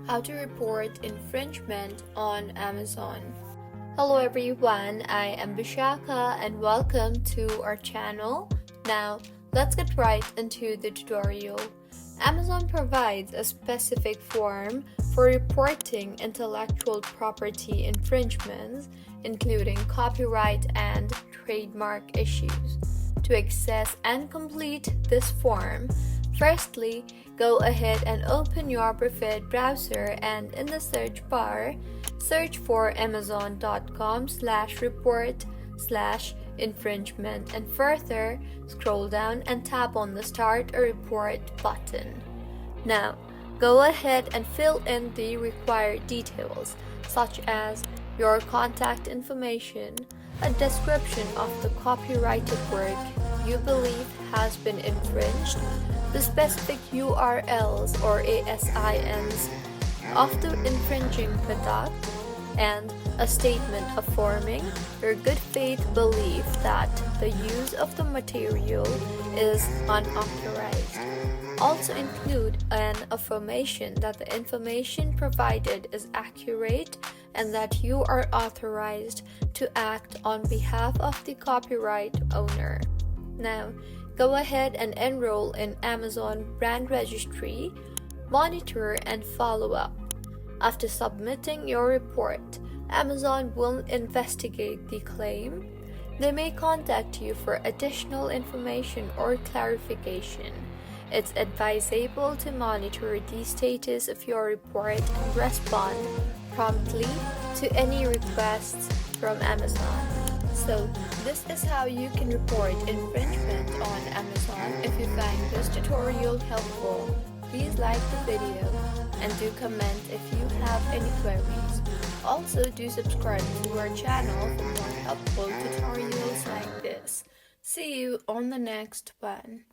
How to report infringement on Amazon. Hello everyone, I am Bishaka and welcome to our channel. Now, let's get right into the tutorial. Amazon provides a specific form for reporting intellectual property infringements, including copyright and trademark issues. To access and complete this form, firstly, go ahead and open your preferred browser and in the search bar, search for amazon.com/report/infringement and further scroll down and tap on the Start a Report button. Now, go ahead and fill in the required details such as your contact information, a description of the copyrighted work you believe has been infringed, the specific URLs or ASINs of the infringing product, and a statement affirming your good faith belief that the use of the material is unauthorized. Also include an affirmation that the information provided is accurate and that you are authorized to act on behalf of the copyright owner. Now, go ahead and enroll in Amazon Brand Registry, monitor and follow up. After submitting your report, Amazon will investigate the claim. They may contact you for additional information or clarification. It's advisable to monitor the status of your report and respond promptly to any requests from Amazon. So, this is how you can report infringement on Amazon. If you find this tutorial helpful, please like the video and do comment if you have any queries. Also, do subscribe to our channel for more helpful tutorials like this. See you on the next one.